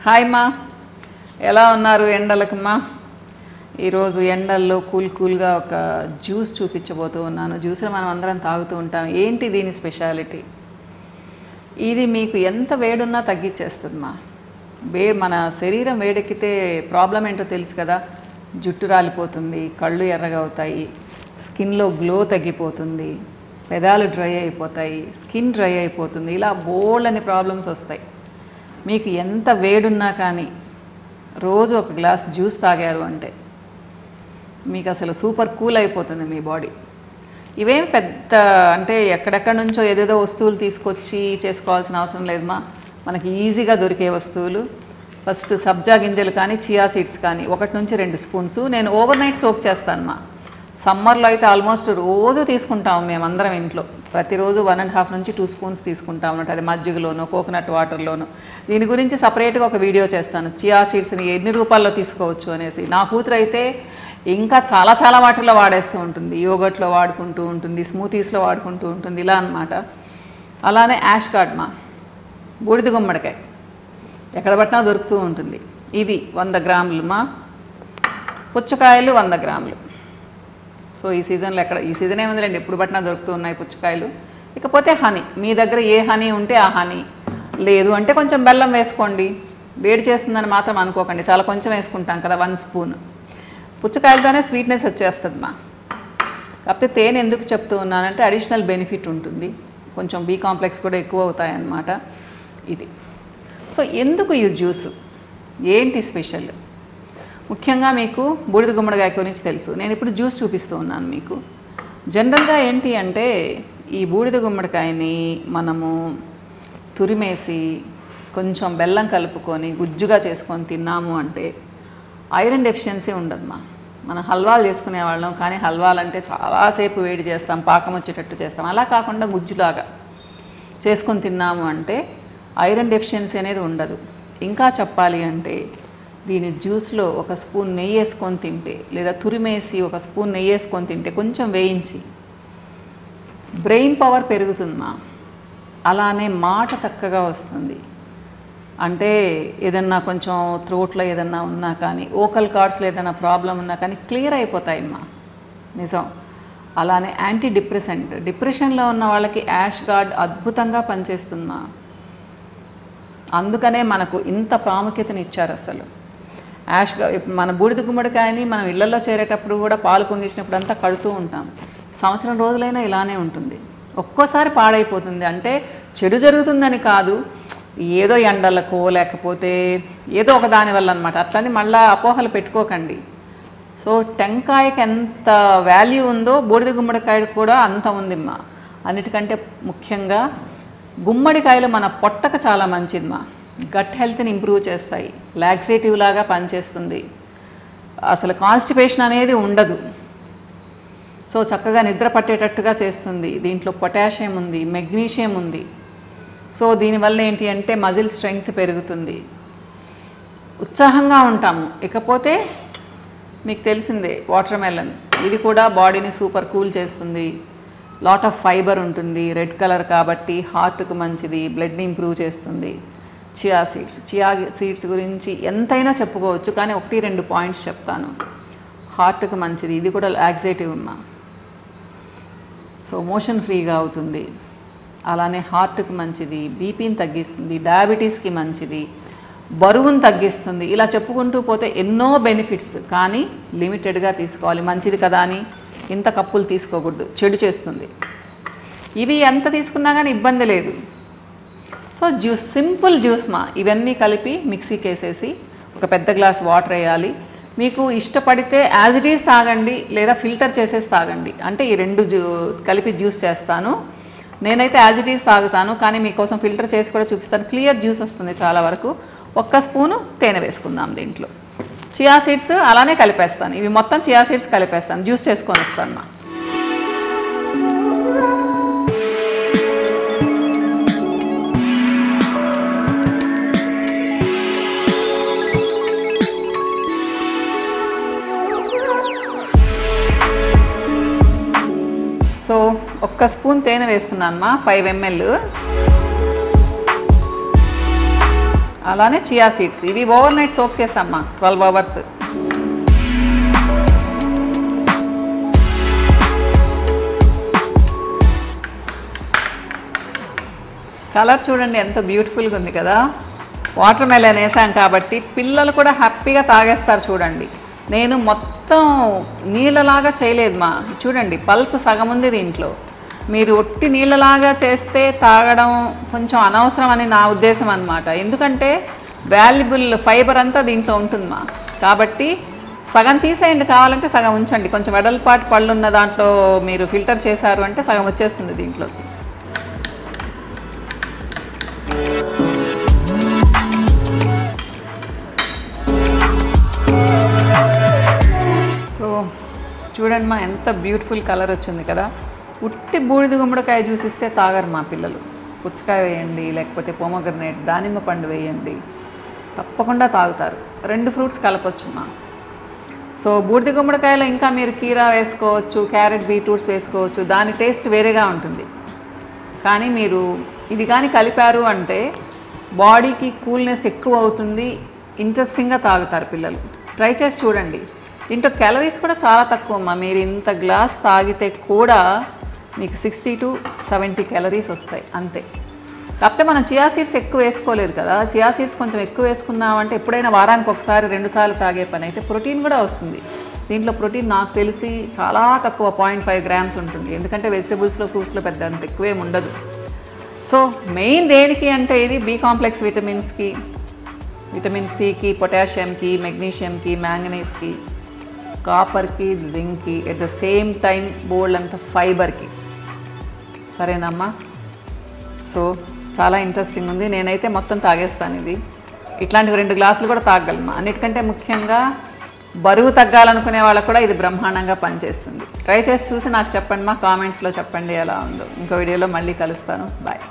Hi మా, ఎలా ఉన్నారు ఎండలకమ్మా? ఈరోజు ఎండల్లో కూల్గా ఒక జ్యూస్ చూపించబోతూ ఉన్నాను. జ్యూస్లో మనం అందరం తాగుతూ ఉంటాం. ఏంటి దీని స్పెషాలిటీ? ఇది మీకు ఎంత వేడున్నా తగ్గించేస్తుంది మా. మన శరీరం వేడెక్కితే ప్రాబ్లం ఏంటో తెలుసు కదా. జుట్టు రాలిపోతుంది, కళ్ళు ఎర్రగా అవుతాయి, స్కిన్లో గ్లో తగ్గిపోతుంది, పెదాలు డ్రై అయిపోతాయి, స్కిన్ డ్రై అయిపోతుంది, ఇలా బోల్డని ప్రాబ్లమ్స్ వస్తాయి. మీకు ఎంత వేడున్నా కానీ రోజు ఒక గ్లాస్ జ్యూస్ తాగారు అంటే మీకు అసలు సూపర్ కూల్ అయిపోతుంది మీ బాడీ. ఇవేం పెద్ద అంటే ఎక్కడెక్కడి నుంచో ఏదేదో వస్తువులు తీసుకొచ్చి చేసుకోవాల్సిన అవసరం లేదమ్మా. మనకి ఈజీగా దొరికే వస్తువులు. ఫస్ట్ సబ్జా గింజలు కానీ చియా సీడ్స్ కానీ 1 నుంచి 2 స్పూన్స్ నేను ఓవర్ నైట్ సోక్ చేస్తానమ్మా. సమ్మర్లో అయితే ఆల్మోస్ట్ రోజు తీసుకుంటాము మేమందరం ఇంట్లో. ప్రతిరోజు 1.5 నుంచి 2 స్పూన్స్ తీసుకుంటాం అన్నట్టు. అది మజ్జిగలోనో కోకోనట్ వాటర్లోనో. దీని గురించి సపరేట్గా ఒక వీడియో చేస్తాను. చియా సీడ్స్ని ఎన్ని రూపాయల్లో తీసుకోవచ్చు అనేసి. నా కూతురు అయితే ఇంకా చాలా వాటిల్లో వాడేస్తూ ఉంటుంది. యోగట్లో వాడుకుంటూ ఉంటుంది, స్మూతీస్లో వాడుకుంటూ ఉంటుంది, ఇలా అన్నమాట. అలానే యాష్ గార్డ్ మా, బూడిద గుమ్మడికాయ ఎక్కడ పట్టినా దొరుకుతూ ఉంటుంది. ఇది 100 గ్రాములు మా. పుచ్చకాయలు 100 గ్రాములు. సో ఈ సీజన్లో ఈ సీజన్ ఏముందిలేండి, ఎప్పుడు పట్టినా దొరుకుతూ ఉన్నాయి పుచ్చకాయలు. ఇకపోతే హనీ, మీ దగ్గర ఏ హనీ ఉంటే ఆ హనీ, లేదు అంటే కొంచెం బెల్లం వేసుకోండి. వేడి చేస్తుందని మాత్రం అనుకోకండి, చాలా కొంచెం వేసుకుంటాం కదా, 1 స్పూన్. పుచ్చకాయలతోనే స్వీట్నెస్ వచ్చేస్తుంది మా. కాకపోతే తేనె ఎందుకు చెప్తూ ఉన్నానంటే అడిషనల్ బెనిఫిట్ ఉంటుంది, కొంచెం బి కాంప్లెక్స్ కూడా ఎక్కువ అవుతాయన్నమాట ఇది. సో ఎందుకు ఈ జ్యూస్, ఏంటి స్పెషల్? ముఖ్యంగా మీకు బూడిద గుమ్మడికాయ గురించి తెలుసు. నేను ఇప్పుడు జ్యూస్ చూపిస్తూ ఉన్నాను మీకు. జనరల్గా ఏంటి అంటే ఈ బూడిద గుమ్మడికాయని మనము తురిమేసి కొంచెం బెల్లం కలుపుకొని గుజ్జుగా చేసుకొని తిన్నాము అంటే ఐరన్ డెఫిషియన్సీ ఉండదమ్మా. మనం హల్వాలు చేసుకునేవాళ్ళం, కానీ హల్వాలు అంటే చాలాసేపు వేడి చేస్తాం, పాకం వచ్చేటట్టు చేస్తాం. అలా కాకుండా గుజ్జులాగా చేసుకొని తిన్నాము అంటే ఐరన్ డెఫిషియన్సీ అనేది ఉండదు. ఇంకా చెప్పాలి అంటే దీని జ్యూస్లో 1 స్పూన్ నెయ్యి వేసుకొని తింటే, లేదా తురిమేసి 1 స్పూన్ నెయ్యి వేసుకొని తింటే, కొంచెం వేయించి, బ్రెయిన్ పవర్ పెరుగుతుందమ్మా. అలానే మాట చక్కగా వస్తుంది. అంటే ఏదన్నా కొంచెం థ్రోట్లో ఏదన్నా ఉన్నా కానీ, ఓకల్ కార్డ్స్లో ఏదైనా ప్రాబ్లం ఉన్నా కానీ క్లియర్ అయిపోతాయమ్మా, నిజం. అలానే యాంటీ డిప్రెసెంట్, డిప్రెషన్లో ఉన్న వాళ్ళకి యాష్ గార్డ్ అద్భుతంగా పనిచేస్తుందమ్మా. అందుకనే మనకు ఇంత ప్రాముఖ్యతని ఇచ్చారు అసలు. మన బూడిద గుమ్మడికాయని మనం ఇళ్లలో చేరేటప్పుడు కూడా పాలు పొంగించినప్పుడు అంతా కడుతూ ఉంటాం. సంవత్సరం రోజులైనా ఇలానే ఉంటుంది. ఒక్కోసారి పాడైపోతుంది. అంటే చెడు జరుగుతుందని కాదు, ఏదో ఎండలకో లేకపోతే ఏదో ఒక దానివల్ల అనమాట. అట్లని మళ్ళీ అపోహలు పెట్టుకోకండి. సో టెంకాయకి ఎంత వాల్యూ ఉందో బూడిద గుమ్మడికాయ కూడా అంత ఉందిమ్మా. అన్నిటికంటే ముఖ్యంగా గుమ్మడికాయలు మన పొట్టకు చాలా మంచిదిమ్మా. గట్ హెల్త్ని ఇంప్రూవ్ చేస్తాయి, లాక్సేటివ్ లాగా పనిచేస్తుంది, అసలు కాన్స్టిపేషన్ అనేది ఉండదు. సో చక్కగా నిద్ర పట్టేటట్టుగా చేస్తుంది. దీంట్లో పొటాషియం ఉంది, మెగ్నీషియం ఉంది. సో దీనివల్ల ఏంటి అంటే మజిల్ స్ట్రెంగ్త్ పెరుగుతుంది, ఉత్సాహంగా ఉంటాము. ఇకపోతే మీకు తెలిసిందే వాటర్ మెలన్, ఇది కూడా బాడీని సూపర్ కూల్ చేస్తుంది. లాట్ ఆఫ్ ఫైబర్ ఉంటుంది, రెడ్ కలర్ కాబట్టి హార్ట్కు మంచిది, బ్లడ్ని ఇంప్రూవ్ చేస్తుంది. చియా సీడ్స్ గురించి ఎంతైనా చెప్పుకోవచ్చు, కానీ 1-2 పాయింట్స్ చెప్తాను. హార్ట్కి మంచిది, ఇది కూడా లాక్సేటివ్ అమ్మా. సో మోషన్ ఫ్రీగా అవుతుంది. అలానే హార్ట్కి మంచిది, బీపీని తగ్గిస్తుంది, డయాబెటీస్కి మంచిది, బరువును తగ్గిస్తుంది. ఇలా చెప్పుకుంటూ పోతే ఎన్నో బెనిఫిట్స్, కానీ లిమిటెడ్గా తీసుకోవాలి. మంచిది కదా అని ఇంత కప్పులు తీసుకోకూడదు, చెడు చేస్తుంది. ఇవి ఎంత తీసుకున్నా కానీ ఇబ్బంది లేదు. సో జ్యూస్, సింపుల్ జ్యూస్ మా. ఇవన్నీ కలిపి మిక్సీకి వేసేసి ఒక పెద్ద గ్లాస్ వాటర్ వేయాలి. మీకు ఇష్టపడితే యాజ్ ఇట్ ఈజ్ తాగండి, లేదా ఫిల్టర్ చేసేసి తాగండి. అంటే ఈ 2 కలిపి జ్యూస్ చేస్తాను. నేనైతే యాజ్ ఇట్ ఈజ్ తాగుతాను, కానీ మీకోసం ఫిల్టర్ చేసి కూడా చూపిస్తాను. క్లియర్ జ్యూస్ వస్తుంది చాలా వరకు. 1 స్పూను తేనె వేసుకుందాం దీంట్లో. చియా సీడ్స్ అలానే కలిపేస్తాను. ఇవి మొత్తం చియా సీడ్స్ కలిపేస్తాను, జ్యూస్ చేసుకొని వస్తాను మా. సో 1 స్పూన్ తేనె వేస్తున్నాను మా, 5 ml. అలానే చియా సీడ్స్, ఇవి ఓవర్ నైట్ సోక్ చేసామ్మా 12 అవర్స్. కలర్ చూడండి ఎంత బ్యూటిఫుల్గా ఉంది కదా. వాటర్ మెలన్ వేసాం కాబట్టి పిల్లలు కూడా హ్యాపీగా తాగేస్తారు. చూడండి నేను మొత్తం నీళ్ళలాగా చేయలేదు మా, చూడండి పల్ప్ సగం ఉంది దీంట్లో. మీరు ఒట్టి నీళ్ళలాగా చేస్తే తాగడం కొంచెం అనవసరం అని నా ఉద్దేశం అన్నమాట. ఎందుకంటే వాల్యుబుల్ ఫైబర్ అంతా దీంట్లో ఉంటుంది మా, కాబట్టి సగం తీసేయండి, కావాలంటే సగం ఉంచండి. కొంచెం వెడల్పాటి పళ్ళు ఉన్న దాంట్లో మీరు ఫిల్టర్ చేశారు అంటే సగం వచ్చేస్తుంది దీంట్లోకి. సో చూడండి మా ఎంత బ్యూటిఫుల్ కలర్ వచ్చింది కదా. ఉట్టి బూడిద గుమ్మడికాయ జ్యూస్ ఇస్తే తాగరు మా పిల్లలు. పుచ్చకాయ వేయండి, లేకపోతే పోమోగ్రనేట్ దానిమ్మ పండు వేయండి, తప్పకుండా తాగుతారు. 2 ఫ్రూట్స్ కలపొచ్చు మా. సో బూడిద గుమ్మడికాయలో ఇంకా మీరు కీరా వేసుకోవచ్చు, క్యారెట్ బీట్రూట్స్ వేసుకోవచ్చు, దాని టేస్ట్ వేరేగా ఉంటుంది. కానీ మీరు ఇది కానీ కలిపారు అంటే బాడీకి కూల్నెస్ ఎక్కువ అవుతుంది, ఇంట్రెస్టింగ్గా తాగుతారు పిల్లలు. ట్రై చేసి చూడండి. దీంట్లో క్యాలరీస్ కూడా చాలా తక్కువ అమ్మా. మీరు ఇంత గ్లాస్ తాగితే కూడా మీకు 60 to 70 క్యాలరీస్ వస్తాయి అంతే. కాకపోతే మనం చియా సీడ్స్ ఎక్కువ వేసుకోలేదు కదా. చియా సీడ్స్ కొంచెం ఎక్కువ వేసుకున్నామంటే ఎప్పుడైనా వారానికి ఒకసారి 2 సార్లు తాగే పని అయితే ప్రోటీన్ కూడా వస్తుంది. దీంట్లో ప్రోటీన్ నాకు తెలిసి చాలా తక్కువ 0.5 grams ఉంటుంది. ఎందుకంటే వెజిటబుల్స్లో ఫ్రూట్స్లో పెద్ద అంత ఎక్కువేం ఉండదు. సో మెయిన్ దేనికి అంటే ఇది బి కాంప్లెక్స్ విటమిన్స్కి, విటమిన్ సికి, పొటాషియంకి, మెగ్నీషియంకి, మ్యాంగనీస్కి, కాపర్కి, జింక్కి, ఎట్ ద సేమ్ టైం బోల్డ్ అంత ఫైబర్కి. సరేనమ్మా. సో చాలా ఇంట్రెస్టింగ్ ఉంది. నేనైతే మొత్తం తాగేస్తాను ఇది. ఇట్లాంటివి 2 గ్లాసులు కూడా తాగగలమా. అన్నిటికంటే ముఖ్యంగా బరువు తగ్గాలనుకునే వాళ్ళకు కూడా ఇది బ్రహ్మాండంగా పనిచేస్తుంది. ట్రై చేసి చూసి నాకు చెప్పండి మా, కామెంట్స్లో చెప్పండి ఎలా ఉందో. ఇంకో వీడియోలో మళ్ళీ కలుస్తాను. బాయ్.